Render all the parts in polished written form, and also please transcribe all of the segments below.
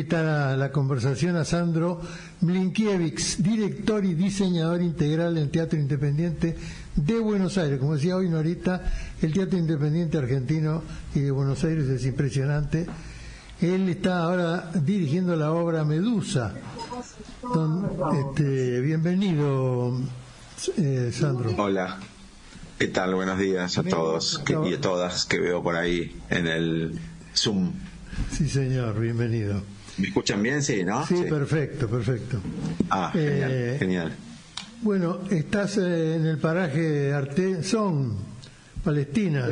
invitar a la conversación a Sandro Mlinkiewicz, director y diseñador integral del Teatro Independiente de Buenos Aires. Como decía hoy Norita, el Teatro Independiente argentino y de Buenos Aires es impresionante. Él está ahora dirigiendo la obra Medusa. Bienvenido, Sandro. Hola, ¿qué tal? Buenos días a todos y a todas que veo por ahí en el Zoom. Sí, señor, bienvenido. ¿Me escuchan bien? Sí, ¿no? Sí, perfecto. Genial, genial. Bueno, estás en el paraje Artesón, Palestina.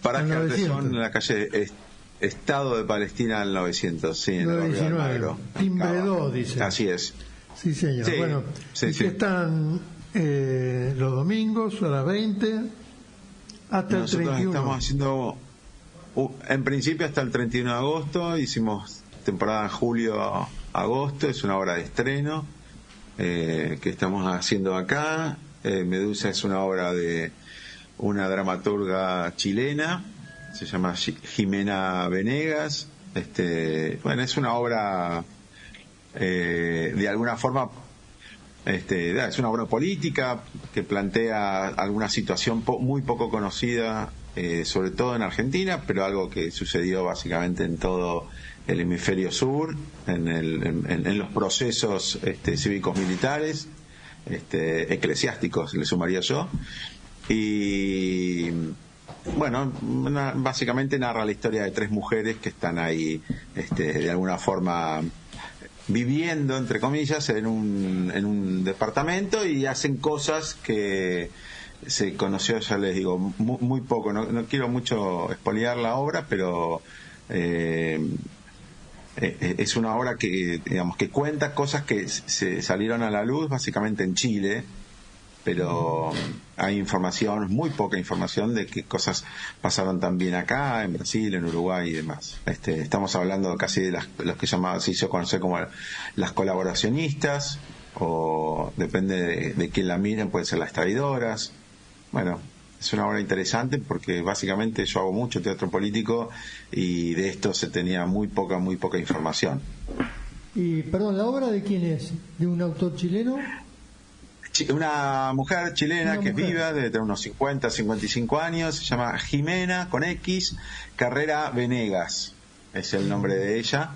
Paraje Artesón, en la calle Estado de Palestina al 900, sí, en 919. Timbre 2, dice. Así es. Sí, señor. Sí, bueno, sí. Están los domingos a las 20 hasta Nosotros el 31. Estamos haciendo, en principio hasta el 31 de agosto, hicimos temporada julio-agosto, es una obra de estreno que estamos haciendo acá. Medusa es una obra de una dramaturga chilena, se llama Jimena Venegas. Es una obra de alguna forma es una obra política que plantea alguna situación muy poco conocida, sobre todo en Argentina, pero algo que sucedió básicamente en todo el hemisferio sur, en los procesos cívicos militares, eclesiásticos le sumaría yo. Y bueno, básicamente narra la historia de tres mujeres que están ahí de alguna forma viviendo, entre comillas, en un departamento, y hacen cosas que se conoció, ya les digo, muy poco. No quiero mucho espolear la obra, pero es una obra que, digamos, que cuenta cosas que se salieron a la luz básicamente en Chile, pero hay información, muy poca información, de qué cosas pasaron también acá, en Brasil, en Uruguay y demás. Estamos hablando casi de los que se hizo conocer como las colaboracionistas, o depende de quién la miren, pueden ser las traidoras. Bueno, es una obra interesante porque básicamente yo hago mucho teatro político y de esto se tenía muy poca información. Y, perdón, ¿la obra de quién es? ¿De un autor chileno? Una mujer chilena que es viva, debe tener unos 50, 55 años, se llama Jimena, con X, Carrera Venegas, es el nombre de ella.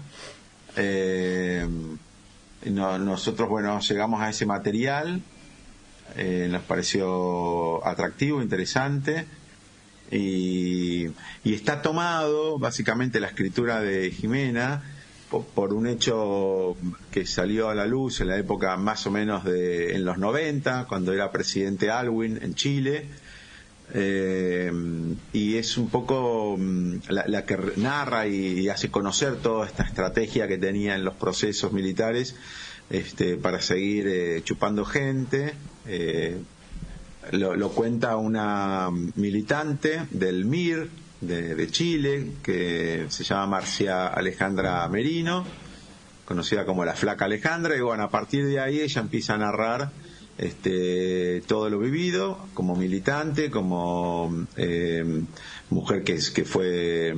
Nosotros, bueno, llegamos a ese material, nos pareció atractivo, interesante, y está tomado, básicamente, la escritura de Jimena por un hecho que salió a la luz en la época más o menos en los 90, cuando era presidente Aylwin en Chile, y es un poco la que narra y hace conocer toda esta estrategia que tenía en los procesos militares para seguir chupando gente. Lo cuenta una militante del MIR de Chile, que se llama Marcia Alejandra Merino, conocida como la Flaca Alejandra, y bueno, a partir de ahí ella empieza a narrar todo lo vivido como militante, como mujer que fue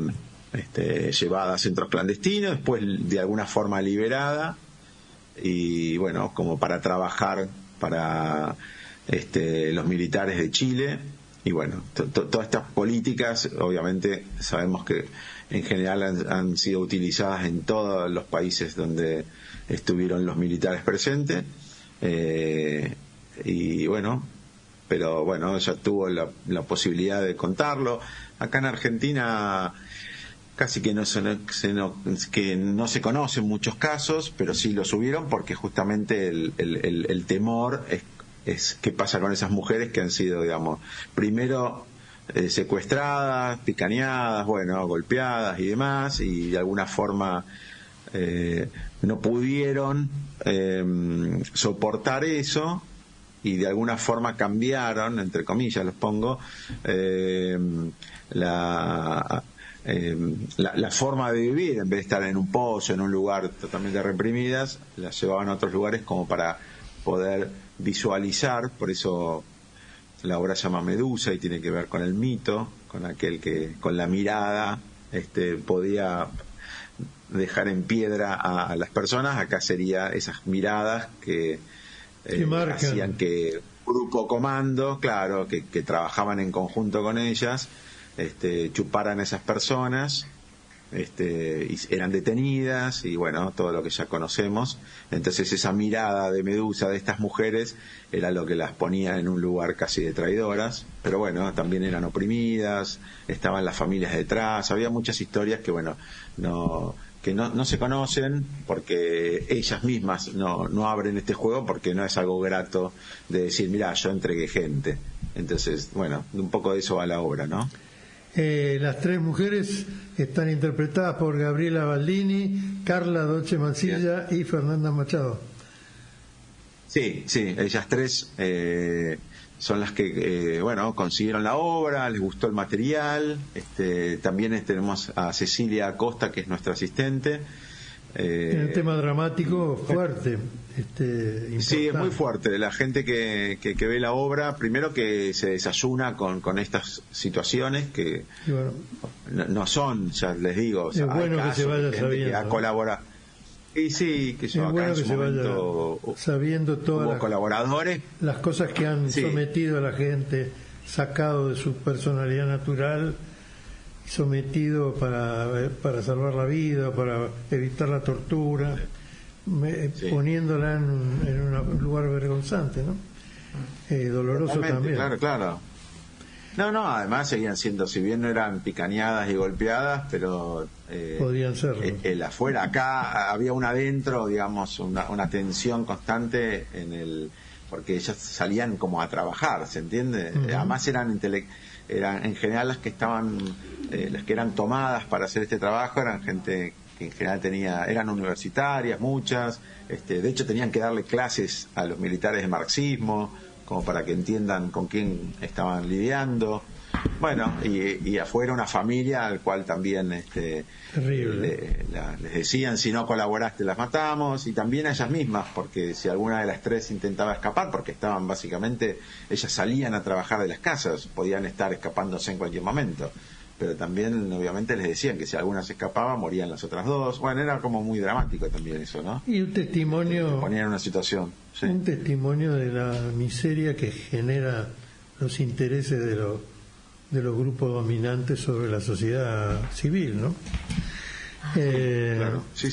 llevada a centros clandestinos, después de alguna forma liberada, y bueno, como para trabajar para los militares de Chile. Y bueno, todas estas políticas, obviamente, sabemos que en general han sido utilizadas en todos los países donde estuvieron los militares presentes. Y bueno, pero bueno, ella tuvo la posibilidad de contarlo. Acá en Argentina casi que no se conocen muchos casos, pero sí los hubieron, porque justamente el temor es qué pasa con esas mujeres que han sido, digamos, primero secuestradas, picaneadas, bueno, golpeadas y demás, y de alguna forma no pudieron soportar eso, y de alguna forma cambiaron, entre comillas los pongo, la forma de vivir. En vez de estar en un pozo, en un lugar totalmente reprimidas, las llevaban a otros lugares como para poder visualizar. Por eso la obra se llama Medusa y tiene que ver con el mito, con aquel que con la mirada podía dejar en piedra a las personas, acá sería esas miradas que hacían que grupo comando, claro, que trabajaban en conjunto con ellas, chuparan a esas personas, y eran detenidas y bueno, todo lo que ya conocemos. Entonces esa mirada de Medusa de estas mujeres era lo que las ponía en un lugar casi de traidoras, pero bueno, también eran oprimidas, estaban las familias detrás, había muchas historias que bueno, no se conocen porque ellas mismas no abren este juego, porque no es algo grato de decir, mira, yo entregué gente. Entonces, bueno, un poco de eso va la obra, ¿no? Las tres mujeres están interpretadas por Gabriela Baldini, Carla Dolce Mansilla y Fernanda Machado. Sí, ellas tres son las que, consiguieron la obra, les gustó el material. También tenemos a Cecilia Acosta, que es nuestra asistente. En el tema dramático fuerte. Sí, es muy fuerte. La gente que ve la obra, primero que se desayuna con estas situaciones que bueno, no son, ya les digo, o sea, es bueno que se vaya sabiendo, que ha colaborado. Y sí, que yo es acá bueno en que su se momento vaya sabiendo todas colaboradores, las cosas que han sometido a la gente, sacado de su personalidad natural, sometido para salvar la vida, para evitar la tortura, poniéndola en un lugar vergonzante, ¿no? Doloroso también. Claro. No, además seguían siendo, si bien no eran picaneadas y golpeadas, pero podían serlo. El afuera, acá había un adentro, digamos, una tensión constante porque ellas salían como a trabajar, ¿se entiende? Uh-huh. Además eran en general las que eran tomadas para hacer este trabajo, eran gente que en general eran universitarias, muchas, de hecho tenían que darle clases a los militares de marxismo, como para que entiendan con quién estaban lidiando. Bueno, y afuera una familia al cual también terrible. Les decían, si no colaboraste las matamos, y también a ellas mismas, porque si alguna de las tres intentaba escapar, porque estaban básicamente, ellas salían a trabajar de las casas, podían estar escapándose en cualquier momento, pero también obviamente les decían que si alguna se escapaba morían las otras dos. Bueno, era como muy dramático también eso, ¿no? Y un testimonio, ponían en una situación, sí. Un testimonio de la miseria que genera los intereses de los grupos dominantes sobre la sociedad civil, ¿no? Claro. Sí.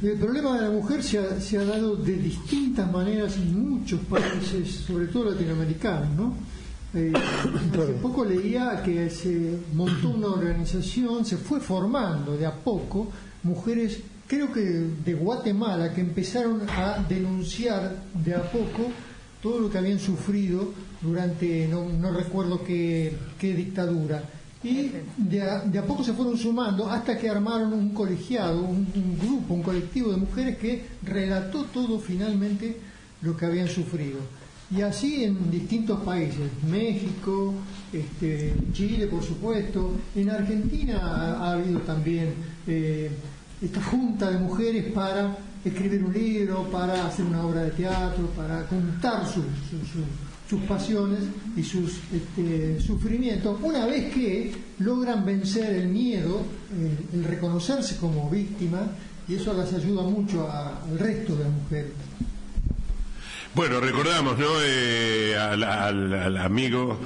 El problema de la mujer se ha dado de distintas maneras en muchos países, sobre todo latinoamericanos, ¿no? Hace poco leía que se montó una organización, se fue formando de a poco mujeres, creo que de Guatemala, que empezaron a denunciar de a poco todo lo que habían sufrido durante, no recuerdo qué dictadura, y de a poco se fueron sumando hasta que armaron un colegiado, un grupo, un colectivo de mujeres que relató todo finalmente lo que habían sufrido. Y así en distintos países, México, Chile, por supuesto. En Argentina ha habido también esta junta de mujeres para escribir un libro, para hacer una obra de teatro, para contar sus pasiones y sus sufrimientos. Una vez que logran vencer el miedo, el reconocerse como víctima, y eso las ayuda mucho al resto de las mujeres. Bueno, recordamos, ¿no? Al amigo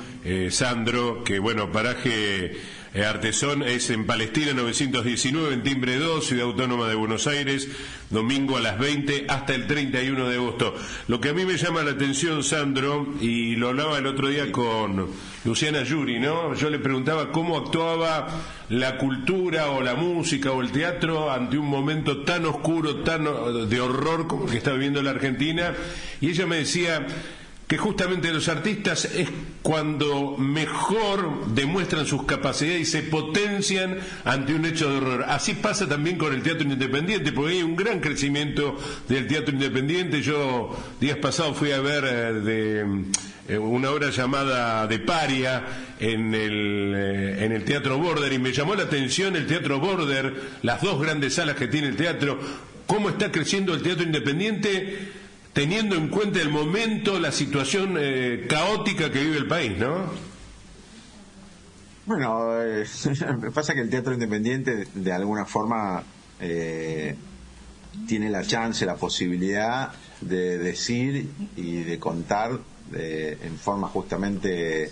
Sandro, que bueno, paraje Artesón es en Palestina 919, en Timbre 2, Ciudad Autónoma de Buenos Aires, domingo a las 20 hasta el 31 de agosto. Lo que a mí me llama la atención, Sandro, y lo hablaba el otro día con Luciana Yuri, ¿no? Yo le preguntaba cómo actuaba la cultura o la música o el teatro ante un momento tan oscuro, tan de horror como el que está viviendo la Argentina, y ella me decía que justamente los artistas es cuando mejor demuestran sus capacidades y se potencian ante un hecho de horror. Así pasa también con el teatro independiente, porque hay un gran crecimiento del teatro independiente. Yo días pasados fui a ver una obra llamada De Paria en el Teatro Border, y me llamó la atención el Teatro Border, las dos grandes salas que tiene el teatro, cómo está creciendo el teatro independiente, teniendo en cuenta el momento, la situación caótica que vive el país, ¿no? Bueno, me pasa que el teatro independiente de alguna forma tiene la chance, la posibilidad de decir y de contar en forma justamente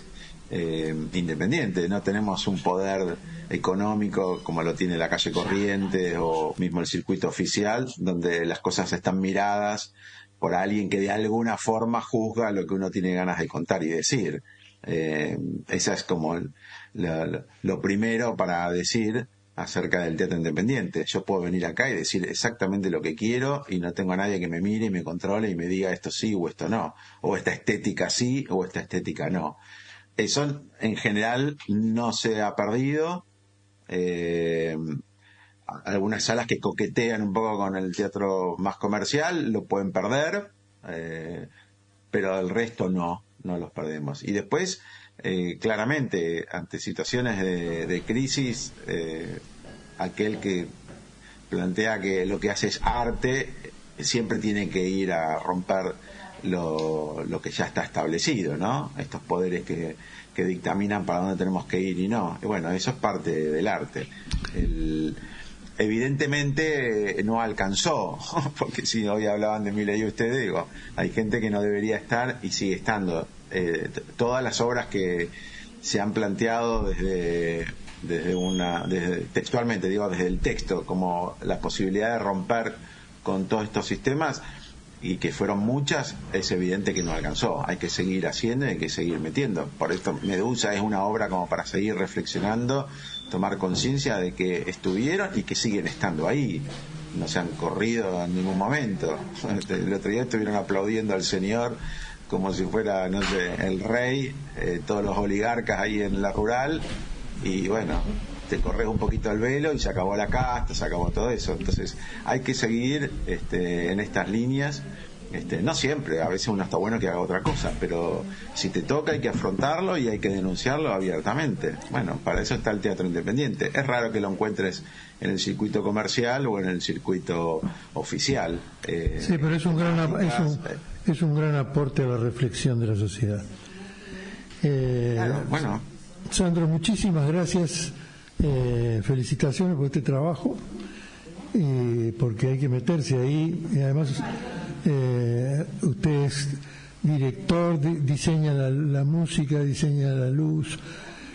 independiente. No tenemos un poder económico como lo tiene la calle Corrientes o mismo el circuito oficial, donde las cosas están miradas por alguien que de alguna forma juzga lo que uno tiene ganas de contar y decir. Esa es como lo primero para decir acerca del teatro independiente. Yo puedo venir acá y decir exactamente lo que quiero y no tengo a nadie que me mire y me controle y me diga esto sí o esto no, o esta estética sí o esta estética no. Eso en general no se ha perdido. Algunas salas que coquetean un poco con el teatro más comercial lo pueden perder, pero el resto no los perdemos. Y después, claramente, ante situaciones de crisis, aquel que plantea que lo que hace es arte, siempre tiene que ir a romper lo que ya está establecido, ¿no? Estos poderes que dictaminan para dónde tenemos que ir y no. Y bueno, eso es parte del arte. Evidentemente no alcanzó, porque si hoy hablaban de Milei y ustedes, digo, hay gente que no debería estar y sigue estando. Todas las obras que se han planteado desde textualmente, digo, desde el texto, como la posibilidad de romper con todos estos sistemas, y que fueron muchas, es evidente que no alcanzó. Hay que seguir haciendo y hay que seguir metiendo. Por esto Medusa es una obra como para seguir reflexionando, tomar conciencia de que estuvieron y que siguen estando ahí. No se han corrido en ningún momento. El otro día estuvieron aplaudiendo al señor como si fuera, no sé, el rey, todos los oligarcas ahí en la rural, y bueno, te corres un poquito el velo y se acabó la casta, se acabó todo eso. Entonces hay que seguir en estas líneas. No siempre, a veces uno está bueno que haga otra cosa, pero si te toca hay que afrontarlo y hay que denunciarlo abiertamente. Bueno, para eso está el teatro independiente. Es raro que lo encuentres en el circuito comercial o en el circuito oficial. Sí, pero es un gran aporte a la reflexión de la sociedad. Claro, bueno. Sandro, muchísimas gracias. Felicitaciones por este trabajo, porque hay que meterse ahí. Y además, usted es director, diseña la música, diseña la luz,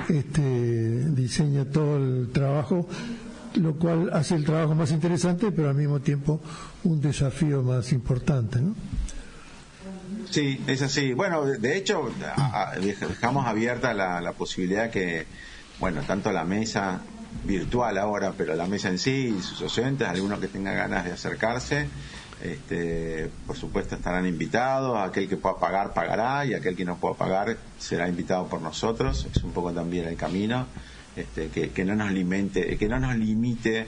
diseña todo el trabajo, lo cual hace el trabajo más interesante, pero al mismo tiempo un desafío más importante, ¿no? Sí, es así. Bueno, de hecho, dejamos abierta la posibilidad que, bueno, tanto la mesa virtual ahora, pero la mesa en sí y sus oyentes, algunos que tengan ganas de acercarse, por supuesto estarán invitados. Aquel que pueda pagar, pagará, y aquel que no pueda pagar será invitado por nosotros. Es un poco también el camino, que no nos limite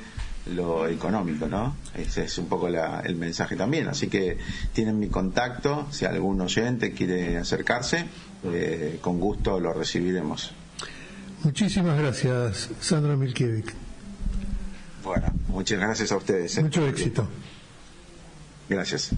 lo económico, ¿no? Ese es un poco el mensaje también. Así que tienen mi contacto, si algún oyente quiere acercarse, con gusto lo recibiremos. Muchísimas gracias, Sandro Milkiewicz. Bueno, muchas gracias a ustedes. Mucho éxito. Gracias.